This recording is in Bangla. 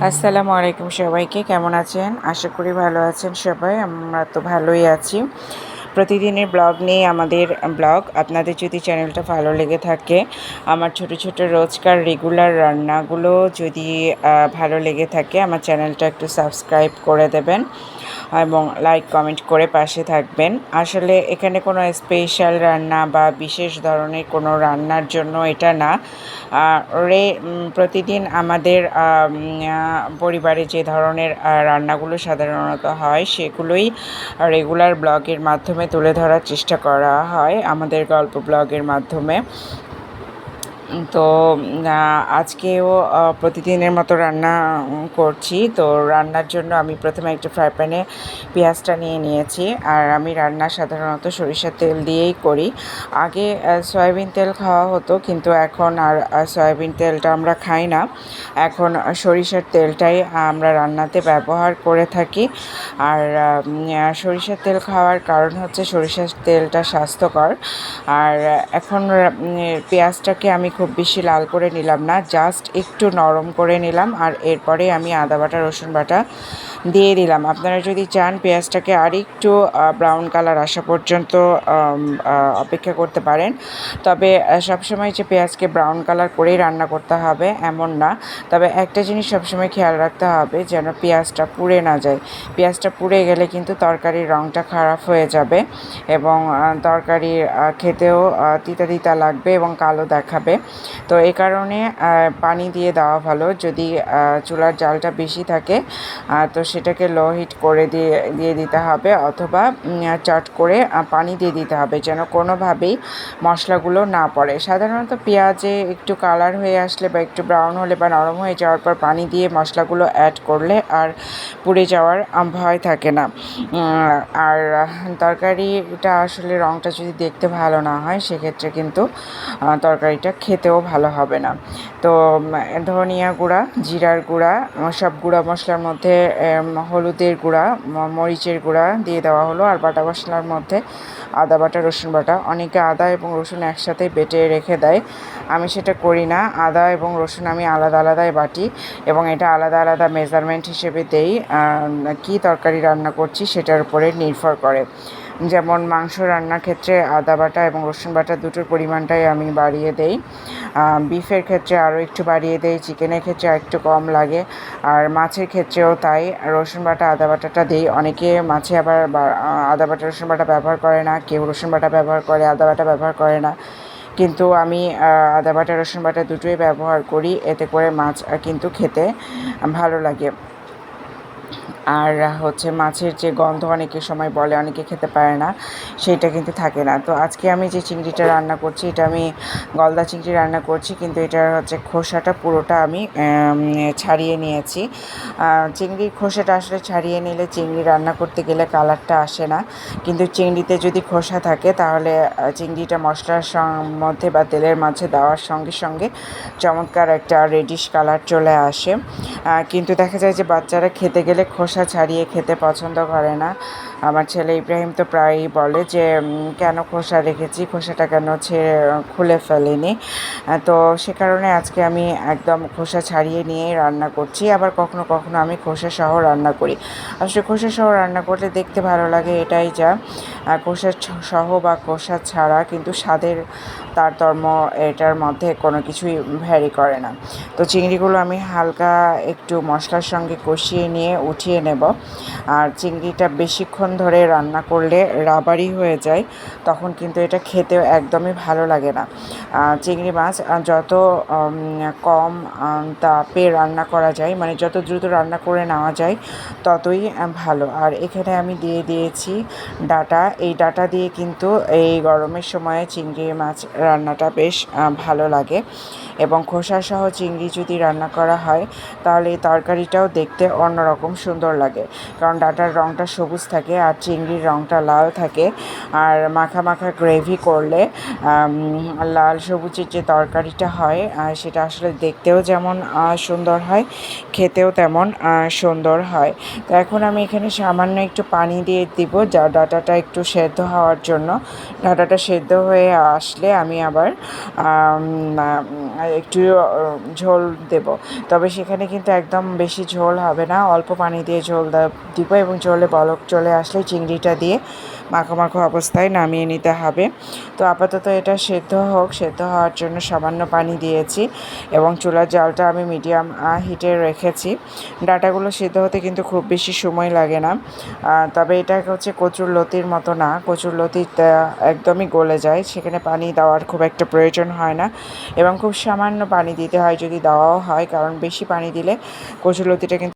আসসালামু আলাইকুম সবাইকে, কেমন আছেন? আশা করি ভালো আছেন সবাই। আমরা তো ভালোই আছি। প্রতিদিনের ব্লগ নিয়ে আমাদের ব্লগ। আপনাদের যদি চ্যানেলটা ভালো লেগে থাকে, আমার ছোট ছোট রোজকার রেগুলার রান্নাগুলো যদি ভালো লেগে থাকে, আমার চ্যানেলটা একটু সাবস্ক্রাইব করে দেবেন এবং লাইক কমেন্ট করে পাশে থাকবেন। আসলে এখানে কোনো স্পেশাল রান্না বা বিশেষ ধরনের কোনো রান্নার জন্য এটা না। প্রতিদিন আমাদের পরিবারে যে ধরনের রান্নাগুলো সাধারণত হয় সেগুলোই রেগুলার ব্লগের মাধ্যমে তুলে ধরার চেষ্টা করা হয়, আমাদের গল্প ব্লগের মাধ্যমে। তো আজকেও প্রতিদিনের মতো রান্না করছি। তো রান্নার জন্য আমি প্রথমে একটা ফ্রাই প্যানে পেঁয়াজটা নিয়ে নিয়েছি। আর আমি রান্না সাধারণত সরিষার তেল দিয়েই করি। আগে সয়াবিন তেল খাওয়া হতো, কিন্তু এখন আর সয়াবিন তেলটা আমরা খাই না। এখন সরিষার তেলটাই আমরা রান্নাতে ব্যবহার করে থাকি। আর সরিষার তেল খাওয়ার কারণ হচ্ছে সরিষার তেলটা স্বাস্থ্যকর। আর এখন পেঁয়াজটাকে আমি খুব বেশি লাল করে নিলাম না, জাস্ট একটু নরম করে নিলাম। আর এরপরে আমি আদা বাটা রসুন বাটা দিয়ে দিলাম। আপনারা যদি চান পেঁয়াজটাকে আর একটু ব্রাউন কালার আসা পর্যন্ত অপেক্ষা করতে পারেন। তবে সবসময় যে পেঁয়াজকে ব্রাউন কালার করেই রান্না করতে হবে এমন না। তবে একটা জিনিস সবসময় খেয়াল রাখতে হবে, যেন পেঁয়াজটা পুড়ে না যায়। পেঁয়াজটা পুড়ে গেলে কিন্তু তরকারির রঙটা খারাপ হয়ে যাবে এবং তরকারি খেতেও তিতা তিতা লাগবে এবং কালো দেখাবে। তো এই কারণে পানি দিয়ে দেওয়া ভালো। যদি চুলার জালটা বেশি থাকে তো সেটাকে লো হিট করে দিয়ে দিতে হবে, অথবা চট করে পানি দিয়ে দিতে হবে, যেন কোনোভাবেই মশলাগুলো না পড়ে। সাধারণত পেঁয়াজে একটু কালার হয়ে আসলে বা একটু ব্রাউন হলে বা নরম হয়ে যাওয়ার পর পানি দিয়ে মশলাগুলো অ্যাড করলে আর পুড়ে যাওয়ার ভয় থাকে না। আর তরকারিটা আসলে রঙটা যদি দেখতে ভালো না হয় সেক্ষেত্রে কিন্তু তরকারিটা খেতেও ভালো হবে না। তো ধনিয়া গুঁড়া, জিরার গুঁড়া, সব গুঁড়া মশলার মধ্যে হলুদের গুঁড়া, মরিচের গুঁড়া দিয়ে দেওয়া হলো। আর বাটা মশলার মধ্যে আদা বাটা রসুন বাটা। অনেকে আদা এবং রসুন একসাথে বেটে রেখে দেয়, আমি সেটা করি না। আদা এবং রসুন আমি আলাদা আলাদাই বাটি এবং এটা আলাদা আলাদা মেজারমেন্ট হিসেবে দেই। কী তরকারি রান্না করছি সেটার উপরে নির্ভর করে। যেমন মাংস রান্নার ক্ষেত্রে আদা বাটা এবং রসুন বাটা দুটোর পরিমাণটাই আমি বাড়িয়ে দেই। বিফের ক্ষেত্রে আরও একটু বাড়িয়ে দেই, চিকেনের ক্ষেত্রে একটু কম লাগে। আর মাছের ক্ষেত্রেও তাই, রসুন বাটা আদা বাটাটা দিই। অনেকে মাছে আবার আদা বাটা রসুন বাটা ব্যবহার করে না, কেউ রসুন বাটা ব্যবহার করে, আদা বাটা ব্যবহার করে না। কিন্তু আমি আদা বাটা রসুন বাটা দুটোই ব্যবহার করি, এতে করে মাছ কিন্তু খেতে ভালো লাগে। আর হচ্ছে মাছের যে গন্ধ অনেকে সময় বলে অনেকে খেতে পারে না, সেইটা কিন্তু থাকে না। তো আজকে আমি যে চিংড়িটা রান্না করছি, এটা আমি গলদা চিংড়ি রান্না করছি, কিন্তু এটার হচ্ছে খোসাটা পুরোটা আমি ছাড়িয়ে নিয়েছি। চিংড়ির খোসাটা আসলে ছাড়িয়ে নিলে চিংড়ি রান্না করতে গেলে কালারটা আসে না, কিন্তু চিংড়িতে যদি খোসা থাকে তাহলে চিংড়িটা মশলার মধ্যে বা তেলের মাঝে দেওয়ার সঙ্গে সঙ্গে চমৎকার একটা রেডিশ কালার চলে আসে। কিন্তু দেখা যায় যে বাচ্চারা খেতে গেলে খোসা ছাড়িয়ে খেতে পছন্দ করে না। আমার ছেলে ইব্রাহিম তো প্রায়ই বলে যে কেন খোসা রেখেছি, খোসাটা কেন খুলে ফেলিনি। তো সে কারণে আজকে আমি একদম খোসা ছাড়িয়ে নিয়েই রান্না করছি। আবার কখনো কখনো আমি খোসা সহ রান্না করি। আসলে খোসা সহ রান্না করলে দেখতে ভালো লাগে, এটাই যা। খোসা সহ বা খোসা ছাড়া কিন্তু স্বাদের তারতম্য এটার মধ্যে কোনো কিছুই ভ্যারি করে না। তো চিংড়িগুলো আমি হালকা একটু মশলার সঙ্গে কষিয়ে নিয়ে উঠিয়ে নেব। আর চিংড়িটা বেশিক্ষণ ধরে রান্না করলে রাবারি হয়ে যায়, তখন কিন্তু এটা খেতেও একদমই ভালো লাগে না। চিংড়ি মাছ যত কম তাপে রান্না করা যায়, মানে যত দ্রুত রান্না করে নেওয়া যায় ততই ভালো। আর এখানে আমি দিয়ে দিয়েছি ডাঁটা। এই ডাঁটা দিয়ে কিন্তু এই গরমের সময়ে চিংড়ি মাছ রান্নাটা বেশ ভালো লাগে। এবং খোসাসহ চিংড়ি যদি রান্না করা হয় তাহলে এই তরকারিটাও দেখতে অন্যরকম সুন্দর লাগে, কারণ ডাঁটার রঙটা সবুজ থাকে থাকে আর চিংড়ির রঙটা লাল থাকে। আর মাখা মাখা গ্রেভি করলে লাল সবুজের যে তরকারিটা হয় সেটা আসলে দেখতেও যেমন সুন্দর হয়, খেতেও তেমন সুন্দর হয়। তো এখন আমি এখানে সামান্য একটু পানি দিয়ে দিব যা ডাঁটাটা একটু সেদ্ধ হওয়ার জন্য। ডাঁটাটা সেদ্ধ হয়ে আসলে আমি আবার একটু ঝোল দেব। তবে সেখানে কিন্তু একদম বেশি ঝোল হবে না, অল্প পানি দিয়ে ঝোল দিব এবং ঝোলে বলক চলে আসলে চিংড়িটা দিয়ে মাখো মাখো অবস্থায় নামিয়ে নিতে হবে। তো আপাতত এটা সেদ্ধ হোক, সেদ্ধ হওয়ার জন্য সামান্য পানি দিয়েছি এবং চুলার জালটা আমি মিডিয়াম হিটে রেখেছি। ডাঁটাগুলো সেদ্ধ হতে কিন্তু খুব বেশি সময় লাগে না, তবে এটা হচ্ছে কচুরলতির মতো না। কচুরলতি একদমই গলে যায়, সেখানে পানি দেওয়ার খুব একটা প্রয়োজন হয় না এবং খুব সামান্য পানি দিতে হয় যদি দেওয়াও হয়, কারণ বেশি পানি দিলে কচুরলতিটা কিন্তু